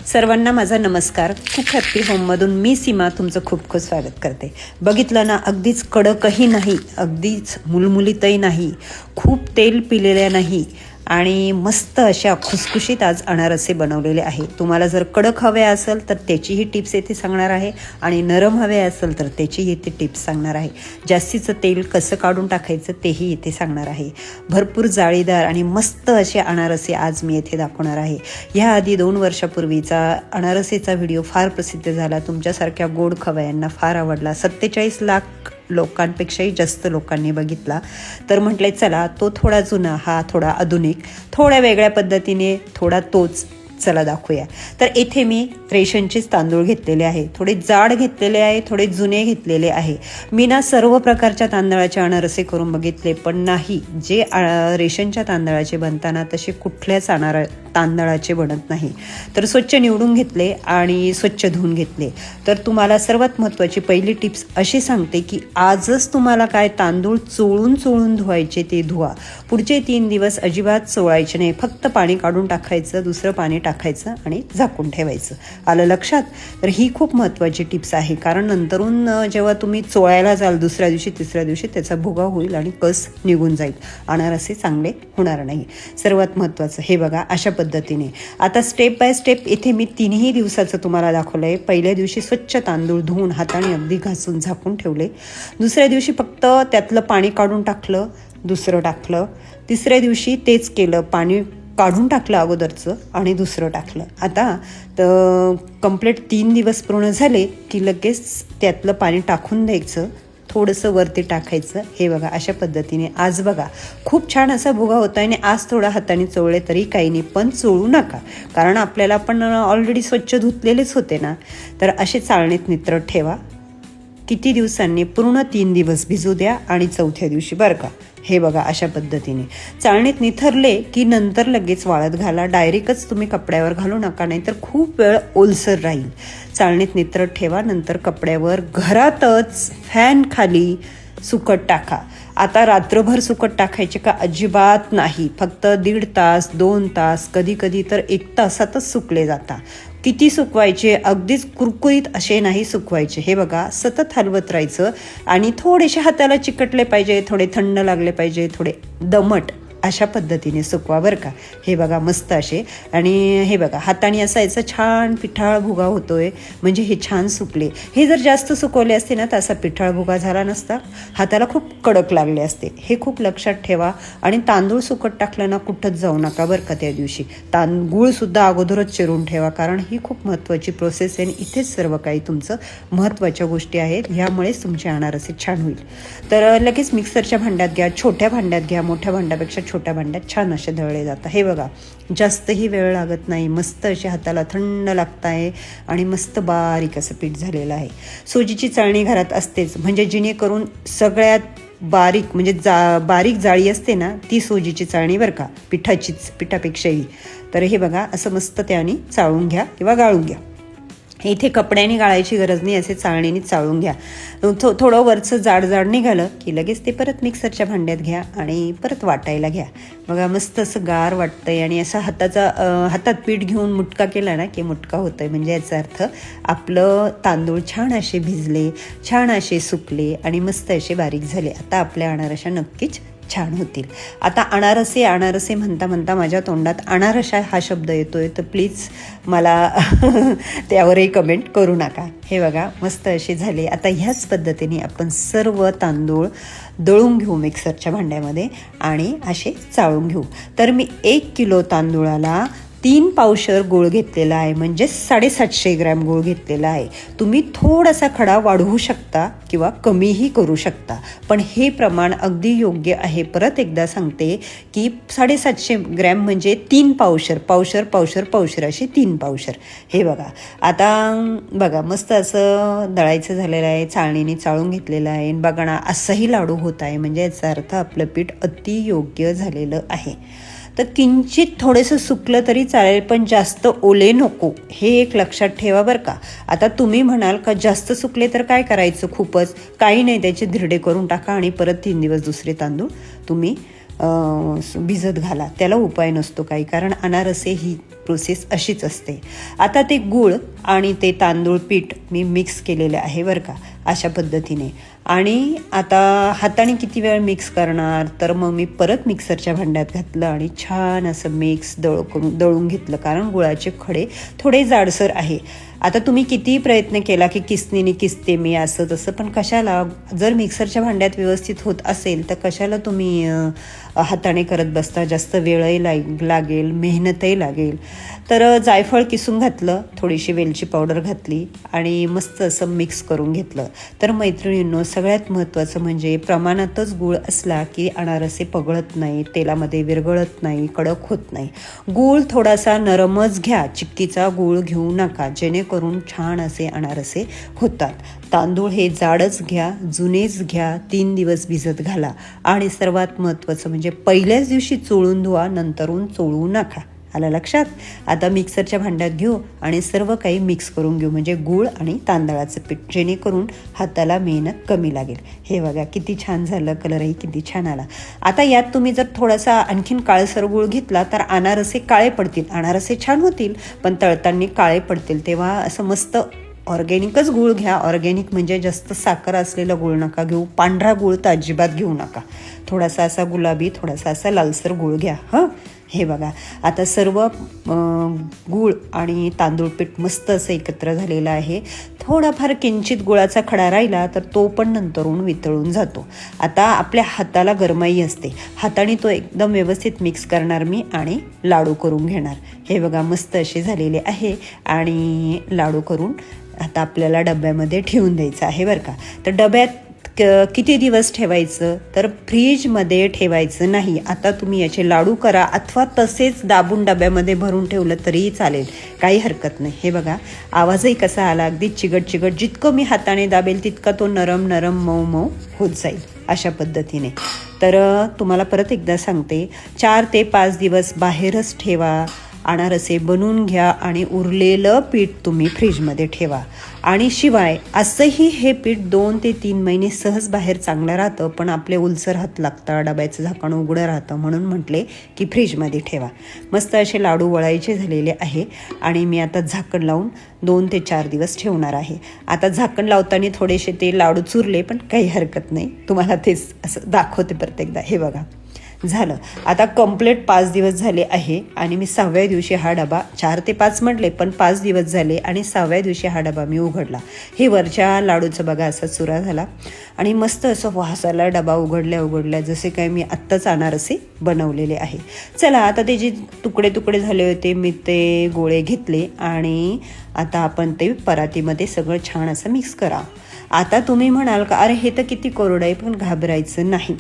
सर्वांना माझा नमस्कार. कुक हॅपी होममधून मी सीमा तुमचं खूप खूप स्वागत करते. बघितलं ना, अगदीच कडकही नाही, अगदीच मुलमुलीतही नाही, खूप तेल पिलेल्या नाही आणि मस्त अशा खुसखुशीत आज अनारसे बनवलेले आहे. तुम्हाला जर कडक हवे असेल तर त्याचीही टिप्स येथे सांगणार आहे आणि नरम हवे असेल तर त्याचीही येथे टिप्स सांगणार आहे. जास्तीचं तेल कसं काढून टाकायचं तेही येथे सांगणार आहे. भरपूर जाळीदार आणि मस्त असे अनारसे आज मी येथे दाखवणार आहे. ह्याआधी 2 वर्षापूर्वीचा अनारसेचा व्हिडिओ फार प्रसिद्ध झाला. तुमच्यासारख्या गोड खवयांना फार आवडला. 47 लाख लोकांपेक्षाही जास्त लोकांनी बघितला. तर म्हटले चला तो थोडा जुना, हा थोडा आधुनिक, थोड्या वेगळ्या पद्धतीने, थोडा तोच चला दाखवूया. तर इथे मी रेशनचेच तांदूळ घेतलेले आहे. थोडे जाड घेतलेले आहे, थोडे जुने घेतलेले आहे. मी ना सर्व प्रकारच्या तांदळाचे अनारसे करून बघितले, पण नाही जे रेशनच्या तांदळाचे बनताना तसे कुठल्याच तांदळाचे बनत नाही. तर स्वच्छ निवडून घेतले आणि स्वच्छ धुवून घेतले. तर तुम्हाला सर्वात महत्त्वाची पहिली टिप्स अशी सांगते की आजच तुम्हाला काय तांदूळ चोळून धुवायचे ते धुवा. पुढचे 3 दिवस अजिबात चोळायचे नाही. फक्त पाणी काढून टाकायचं, दुसरं पाणी टाकायचं आणि झाकून ठेवायचं. आलं लक्षात? तर ही खूप महत्त्वाची टिप्स आहे, कारण नंतरून जेव्हा तुम्ही चोळायला जाल दुसऱ्या दिवशी तिसऱ्या दिवशी त्याचा भुगा होईल आणि कस निघून जाईल. अनारसे चांगले होणार नाही. सर्वात महत्त्वाचं हे बघा अशा पद्धतीने. आता स्टेप बाय स्टेप इथे मी 3ही दिवसाचं तुम्हाला दाखवलं आहे. पहिल्या दिवशी स्वच्छ तांदूळ धुवून हाताने अगदी घासून झाकून ठेवले. दुसऱ्या दिवशी फक्त त्यातलं पाणी काढून टाकलं, दुसरं टाकलं. तिसऱ्या दिवशी तेच केलं, पाणी काढून टाकलं अगोदरचं आणि दुसरं टाकलं. आता तर कंप्लीट 3 दिवस पूर्ण झाले की लगेच त्यातलं पाणी टाकून द्यायचं, थोडंसं वरती टाकायचं. हे बघा अशा पद्धतीने. आज बघा खूप छान असा भुगा होता आणि आज थोडा हाताने चोळले तरी काही नाही, पण चोळू नका, कारण आपल्याला पण ऑलरेडी स्वच्छ धुतलेलेच होते ना. तर असे चाळणीत नित्रत ठेवा. किती दिवसांनी? पूर्ण 3 दिवस भिजू द्या आणि चौथ्या दिवशी बरं का. हे बघा अशा पद्धतीने चाळणीत निथरले की नंतर लगेच वाळत घाला. डायरेक्टच तुम्ही कपड्यावर घालू नका, नाही तर खूप वेळ ओलसर राहील. चाळणीत नित्रत ठेवा, नंतर कपड्यावर घरातच फॅन खाली सुकट टाका. आता रात्रभर सुकट टाकायचे का? अजिबात नाही. फक्त 1.5 तास 2 तास, कधी कधी तर 1 तासातच सुकले जातात. किती सुकवायचे? अगदीच कुरकुरीत असे नाही सुकवायचे. हे बघा सतत हलवत राहायचं आणि थोडेसे हाताला चिकटले पाहिजे, थोडे थंड लागले पाहिजे, थोडे दमट, अशा पद्धतीने सुकवा बरं का. हे बघा मस्त असे. आणि हे बघा हाताने असायचं छान पिठाळ भुगा होतोय, म्हणजे हे छान सुकले. हे जर जास्त सुकवले असते ना तर असा पिठाळ भुगा झाला नसता, हाताला खूप कडक लागले असते. हे खूप लक्षात ठेवा. आणि तांदूळ सुकट टाकलं ना कुठंच जाऊ नका बरं का. त्या दिवशी गुळसुद्धा अगोदरच चिरून ठेवा, कारण ही खूप महत्त्वाची प्रोसेस आहे आणि इथेच सर्व काही तुमचं महत्त्वाच्या गोष्टी आहेत. ह्यामुळेच तुमचे अनारसे छान होईल. तर लगेच मिक्सरच्या भांड्यात घ्या, छोट्या भांड्यात घ्या, मोठ्या भांड्यापेक्षा छोट्या भांड्यात छान असे दळले जातात. हे बघा जास्तही वेळ लागत नाही, मस्त असे हाताला थंड लागत आहे आणि मस्त बारीक असं पीठ झालेलं आहे. सोजीची चाळणी घरात असतेच, म्हणजे जेणेकरून सगळ्यात बारीक म्हणजे बारीक जाळी असते ना ती सोजीची चाळणी बरं का, पिठापेक्षाही. तर हे बघा असं मस्त त्याने चाळून घ्या किंवा गाळून घ्या. इथे कपड्याने गाळायची गरज नाही, असे चाळणीने चाळून घ्या. थोडं वरचं जाड निघालं की लगेच ते परत मिक्सरच्या भांड्यात घ्या आणि परत वाटायला घ्या. बघा मस्त असं गार वाटतंय आणि असं हातात पीठ घेऊन मुटका केला ना की मुटका होतोय, म्हणजे याचा अर्थ आपलं तांदूळ छान असे भिजले, छान असे सुकले आणि मस्त असे बारीक झाले. आता आपल्या अनारशा नक्कीच छान होतील. आता अनारसे म्हणता माझ्या तोंडात अनारसा हा शब्द येतोय, तर प्लीज मला त्यावरही कमेंट करू नका. हे बघा मस्त असे झाले. आता ह्याच पद्धतीने आपण सर्व तांदूळ दळून घेऊ मिक्सरच्या भांड्यामध्ये आणि असे चाळून घेऊ. तर मी 1 किलो तांदूळाला 3 पावशर गूळ घेतलेला आहे, म्हणजे 750 ग्रॅम गूळ घेतलेला आहे. तुम्ही थोडासा खडा वाढवू शकता किंवा कमीही करू शकता, पण हे प्रमाण अगदी योग्य आहे. परत एकदा सांगते की 750 ग्रॅम म्हणजे 3 पावशर असे 3 पावशर. हे बघा आता बघा मस्त असं दळायचं झालेलं आहे, चाळणीने चाळून घेतलेलं आहे. बघा ना असाही लाडू होत आहे, म्हणजे याचा अर्थ आपलं पीठ अति योग्य झालेलं आहे. तर किंचित थोडंसं सुकलं तरी चालेल, पण जास्त ओले नको, हे एक लक्षात ठेवा बरं का. आता तुम्ही म्हणाल का जास्त सुकले तर काय करायचं? खूपच काही नाही, त्याचे धिरडे करून टाका आणि परत 3 दिवस दुसरे तांदूळ तुम्ही भिजत घाला, त्याला उपाय नसतो काही, कारण अनारसे ही प्रोसेस अशीच असते. आता ते गूळ आणि ते तांदूळ पीठ मी मिक्स केलेले आहे बरं का, अशा पद्धतीने. आणि आता हाताने किती वेळ मिक्स करणार, तर मग मी परत मिक्सरच्या भांड्यात घातलं आणि छान असं मिक्स दळून घेतलं, कारण गुळाचे खडे थोडे जाडसर आहे. आता तुम्ही कितीही प्रयत्न केला की किसनीने किसते मी असं तसं, पण कशाला, जर मिक्सरच्या भांड्यात व्यवस्थित होत असेल तर कशाला तुम्ही हाताने करत बसता, जास्त वेळही लागेल, मेहनतही लागेल. तर जायफळ किसून घातलं, थोडीशी वेलची पावडर घातली आणि मस्त असं मिक्स करून घेतलं. तर मैत्रिणींनो, सगळ्यात महत्त्वाचं म्हणजे प्रमाणातच गूळ असला की अनारसे पगळत नाही, तेलामध्ये विरघळत नाही, कडक होत नाही. गूळ थोडासा नरमच घ्या, चिक्कीचा गूळ घेऊ नका, जेणेकरून छान असे अनारसे होतात. तांदूळ हे जाडच घ्या, जुनेच घ्या, 3 दिवस भिजत घाला आणि सर्वात महत्त्वाचं म्हणजे पहिल्याच दिवशी चोळून धुवा, नंतरून चोळू नका. आलं लक्षात? आता मिक्सरच्या भांड्यात घेऊ आणि सर्व काही मिक्स करून घेऊ, म्हणजे गूळ आणि तांदळाचं पीठ, जेणेकरून हाताला मेहनत कमी लागेल. हे बघा किती छान झालं, कलरही किती छान आला. आता यात तुम्ही जर थोडासा आणखीन काळसर गूळ घेतला तर अनारसे काळे पडतील, अनारसे छान होतील पण तळताना काळे पडतील. तेव्हा असं मस्त ऑर्गॅनिकच गूळ घ्या. ऑर्गॅनिक म्हणजे जास्त साखर असलेला गूळ नका घेऊ, पांढरा गूळ तर अजिबात घेऊ नका. थोडासा असा गुलाबी, थोडासा असा लालसर गूळ घ्या. हे बघा, आता सर्व गूळ आणि तांदूळ पीठ मस्त असं एकत्र झालेलं आहे. थोडाफार किंचित गुळाचा खडा राहिला तर तो पण नंतरून वितळून जातो. आता आपल्या हाताला गरमाई असते, हाताने तो एकदम व्यवस्थित मिक्स करणार मी आणि लाडू करून घेणार. हे बघा मस्त असे झालेले आहे आणि लाडू करून आता आपल्याला डब्यामध्ये ठेवून द्यायचं आहे बरं का. तर डब्यात किती दिवस ठेवायचं, तर फ्रीजमध्ये ठेवायचं नाही. आता तुम्ही याचे लाडू करा अथवा तसेच दाबून डब्यामध्ये भरून ठेवलं तरीही चालेल, काही हरकत नाही. हे बघा आवाजही कसा आला, अगदी चिगट चिगट. जितकं मी हाताने दाबेल तितका तो नरम नरम मऊ मऊ होत जाईल, अशा पद्धतीने. तर तुम्हाला परत एकदा सांगते, 4 ते 5 दिवस बाहेरच ठेवा, अनारसे बनवून घ्या आणि उरलेलं पीठ तुम्ही फ्रीजमध्ये ठेवा. आणि शिवाय असंही हे पीठ 2 ते 3 महिने सहज बाहेर चांगलं राहतं, पण आपले उलसर हात लागतात, डब्याचं झाकण उघडं राहतं, म्हणून म्हटले की फ्रीजमध्ये ठेवा. मस्त असे लाडू वळायचे झालेले आहे आणि मी आता झाकण लावून 2 ते 4 दिवस ठेवणार आहे. आता झाकण लावताना थोडेसे ते लाडू चुरले, पण काही हरकत नाही, तुम्हाला तेच असं दाखवते प्रत्येकदा. हे बघा झालं. आता कंप्लीट 5 दिवस झाले आहे आणि मी 6व्या दिवशी हा डबा, 4 ते 5 म्हटले पण 5 दिवस झाले आणि 6व्या दिवशी हा डबा मी उघडला. हे वरच्या लाडूचं बघा असा चुरा झाला आणि मस्त असं वासाला डबा उघडल्या जसे काय मी आत्ताच अनारसे बनवलेले आहे. चला आता ते जे तुकडे तुकडे झाले होते मी ते गोळे घेतले आणि आता आपण ते परातीमध्ये सगळं छान असं मिक्स करा. आता तुम्ही म्हणाल का अरे हे तर किती कोरडं आहे, पण घाबरायचं नाही.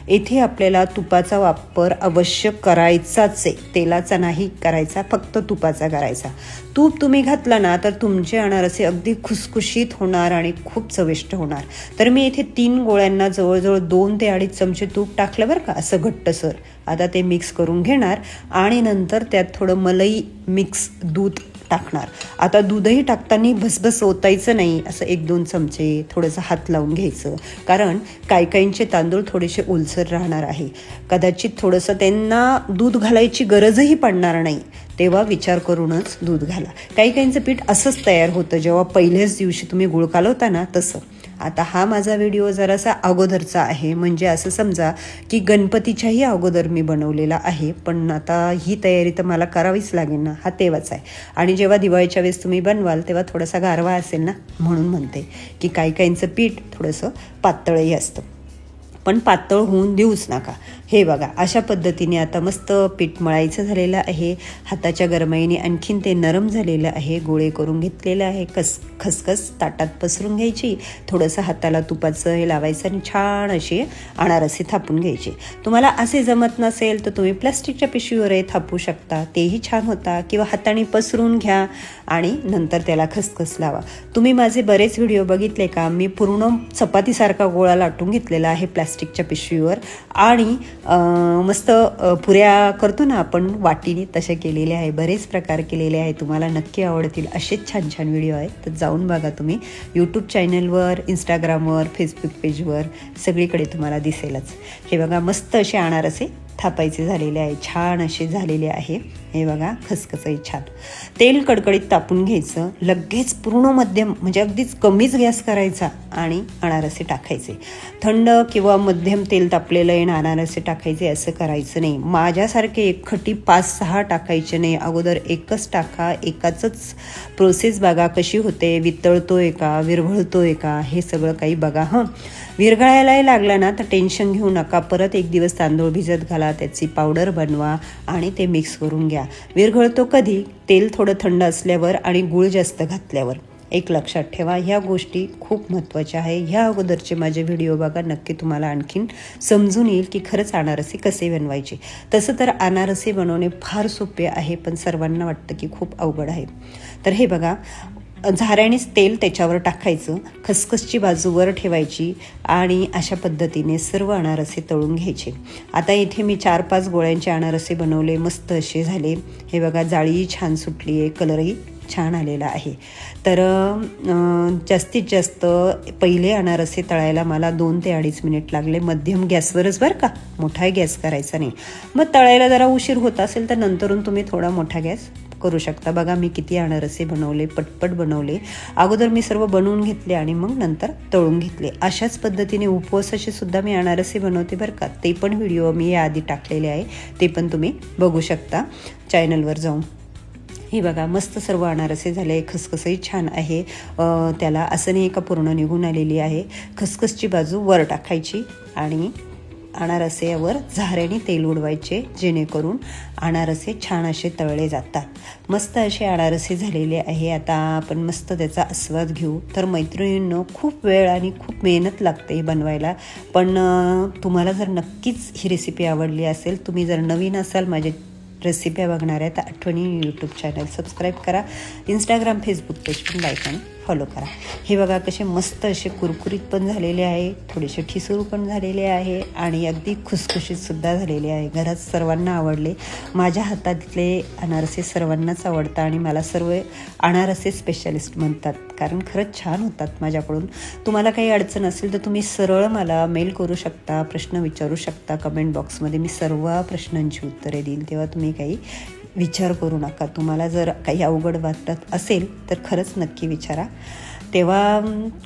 येथे आपल्याला तुपाचा वापर अवश्य करायचाच आहे, तेलाचा नाही करायचा, फक्त तुपाचा करायचा. तूप तुम्ही घातलं ना तर तुमचे अनारसे अगदी खुसखुशीत होणार आणि खूप चविष्ट होणार. तर मी इथे 3 गोळ्यांना जवळजवळ 2 ते 2.5 चमचे तूप टाकलं बरं का, असं घट्टसर. आता ते मिक्स करून घेणार आणि नंतर त्यात थोडं मलाई मिक्स दूध टाकणार. आता दूधही टाकताना भसभस ओतायचं नाही, असं 1-2 चमचे थोडंसं हात लावून घ्यायचं, कारण काहींचे तांदूळ थोडेसे ओलसर राहणार आहे, कदाचित थोडंसं त्यांना दूध घालायची गरजही पडणार नाही, तेव्हा विचार करूनच दूध घाला. काहींचं पीठ असंच तयार होतं जेव्हा पहिल्याच दिवशी तुम्ही गुळ कालवता ना, तसं. आता हा माझा व्हिडिओ जरासा अगोदरचा आहे, म्हणजे असं समजा की गणपतीच्याही अगोदर मी बनवलेला आहे, पण आता ही तयारी तर मला करावीच लागेल ना, हा तेव्हाच आहे. आणि जेव्हा दिवाळीच्या वेळेस तुम्ही बनवाल तेव्हा थोडासा गारवा असेल ना, म्हणून म्हणते की काहींचं पीठ थोडंसं पातळही असतं, पण पातळ होऊन देऊच नका. हे बघा अशा पद्धतीने आता मस्त पीठ मळायचं झालेलं आहे. हाताच्या गरमाईने आणखीन ते नरम झालेलं आहे. गोळे करून घेतलेलं आहे. खसखस ताटात पसरून घ्यायची, थोडंसं हाताला तुपाचं हे लावायचं आणि छान असे अनारसे थापून घ्यायचे. तुम्हाला असे जमत नसेल तर तुम्ही प्लास्टिकच्या पिशवीवरही थापू शकता, तेही छान होता, किंवा हाताने पसरून घ्या आणि नंतर त्याला खसखस लावा. तुम्ही माझे बरेच व्हिडिओ बघितले का, मी पूर्ण चपातीसारखा गोळा लाटून घेतलेला आहे प्लास्टिकच्या पिशवीवर आणि मस्त पुऱ्या करतो ना आपण वाटीने, तसे केलेले आहे. बरेच प्रकार केलेले आहे, तुम्हाला नक्की आवडतील. असेच छान छान व्हिडिओ आहेत, तर जाऊन बघा तुम्ही यूट्यूब चॅनलवर, इंस्टाग्रामवर, फेसबुक पेजवर, सगळीकडे तुम्हाला दिसेलच. हे बघा मस्त असे अनारसे थापायचे झालेले आहे, छान असे झालेले आहे. हे बघा खसखसही छान. तेल कडकडीत तापून घ्यायचं, लगेच पूर्ण मध्यम म्हणजे अगदीच कमीच गॅस करायचा आणि अनारसे टाकायचे. थंड किंवा मध्यम तेल तापलेलं आहे आणि अनारसे टाकायचे असं करायचं नाही. माझ्यासारखे एकखटी 5-6 टाकायचे नाही, अगोदर एकच टाका. एकाचंच प्रोसेस बघा कशी होते, वितळतोय का, विरघळतोय का, हे सगळं काही बघा. विरघळायलाही लागला ना तर टेन्शन घेऊ नका. परत एक दिवस तांदूळ भिजत घाला, त्याची पावडर बनवा आणि ते मिक्स करून घ्या. विरघळतो कधी, तेल थोडं थंड असल्यावर आणि गूळ जास्त घातल्यावर. एक लक्षात ठेवा, ह्या गोष्टी खूप महत्त्वाच्या आहे. ह्या अगोदरचे माझे व्हिडिओ बघा, नक्की तुम्हाला आणखीन समजून येईल की खरंच अनारसे कसे बनवायचे. तसं तर अनारसे बनवणे फार सोपे आहे, पण सर्वांना वाटतं की खूप अवघड आहे. तर हे बघा, झाऱ्यानेच तेल त्याच्यावर टाकायचं, खसखसची बाजू वर ठेवायची आणि अशा पद्धतीने सर्व अनारसे तळून घ्यायचे. आता इथे मी 4-5 गोळ्यांचे अनारसे बनवले, मस्त असे झाले. हे बघा, जाळीही छान सुटली आहे, कलरही छान आलेला आहे. तर जास्तीत जास्त पहिले अनारसे तळायला मला 2 ते 2.5 मिनिट लागले, मध्यम गॅसवरच बरं का, मोठा गॅस करायचा नाही. मग तळायला जरा उशीर होत असेल तर नंतरून तुम्ही थोडा मोठा गॅस करू शकता. बघा मी किती अनारसे बनवले, पटपट बनवले. अगोदर मी सर्व बनवून घेतले आणि मग नंतर तळून घेतले. अशाच पद्धतीने उपवासाचे सुद्धा मी अनारसे बनवते बरं का. ते पण व्हिडिओ मी याआधी टाकलेले आहे, ते पण तुम्ही बघू शकता चॅनलवर जाऊन. हे बघा, मस्त सर्व अनारसे झाले, खसखसही छान आहे. त्याला असं नाही का पूर्ण निघून आलेली आहे. खसखसची बाजू वर टाकायची आणि अनारसेवर झाऱ्याने तेल उडवायचे, जेणेकरून अनारसे छान असे तळले जातात. मस्त असे अनारसे झालेले आहे. आता आपण मस्त त्याचा आस्वाद घेऊ. तर मैत्रिणींनो, खूप वेळ आणि खूप मेहनत लागते बनवायला, पण तुम्हाला जर नक्कीच ही रेसिपी आवडली असेल, तुम्ही जर नवीन असाल माझे रेसिप्या बघणार आहे तर आठवणीने यूट्यूब चॅनल सबस्क्राईब करा, इंस्टाग्राम फेसबुक पेज पण लाईक आणि फॉलो करा. हे बघा कसे मस्त असे कुरकुरीत पण झालेले आहे, थोडेसे ठिसूळ पण झालेले आहे आणि अगदी खुसखुशीतसुद्धा झालेले आहे. घरात सर्वांना आवडले. माझ्या हातातले अनारसे सर्वांनाच आवडतात आणि मला सर्व अनारसे स्पेशलिस्ट म्हणतात, कारण खरंच छान होतात माझ्याकडून. तुम्हाला काही अडचण असेल तर तुम्ही सरळ मला मेल करू शकता, प्रश्न विचारू शकता कमेंट बॉक्समध्ये. मी सर्व प्रश्नांची उत्तरे देईल, तेव्हा तुम्ही काही विचार करू नका. तुम्हाला जर काही अवघड वाटत असेल तर खरंच नक्की विचारा. तेव्हा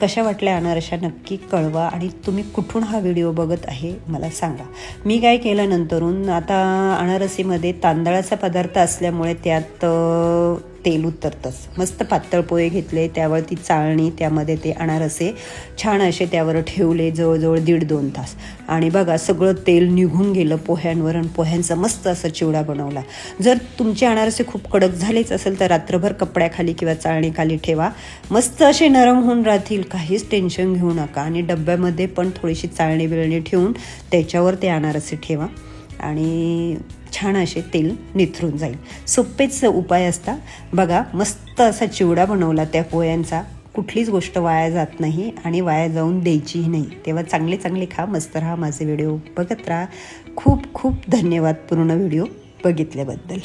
कशा वाटल्या अनारशा नक्की कळवा आणि तुम्ही कुठून हा व्हिडिओ बघत आहे मला सांगा. मी काय केलं नंतरून, आता अनारसीमध्ये तांदळाचा पदार्थ असल्यामुळे त्यात तेल उतरतंच. मस्त पातळ पोहे घेतले, त्यावर ती चाळणी, त्यामध्ये ते अनारसे छान असे त्यावर ठेवले जवळजवळ 1.5-2 तास. आणि बघा सगळं तेल निघून गेलं पोह्यांवर आणि पोह्यांचा मस्त असा चिवडा बनवला. जर तुमचे अनारसे खूप कडक झालेच असेल तर रात्रभर कपड्याखाली किंवा चाळणीखाली ठेवा, मस्त असे नरम होऊन राहतील. काहीच टेन्शन घेऊ नका. आणि डब्यामध्ये पण थोडीशी चाळणी बिळणी ठेवून त्याच्यावर ते अनारसे ठेवा आणि छान असे तेल निथरून जाईल. सोपेच उपाय असता. बघा मस्त असा चिवडा बनवला त्या पोह्यांचा. कुठलीच गोष्ट वाया जात नाही आणि वाया जाऊन द्यायचीही नाही. तेव्हा चांगले चांगले खा, मस्त राहा, माझे व्हिडिओ बघत राहा. खूप खूप धन्यवाद पूर्ण व्हिडिओ बघितल्याबद्दल.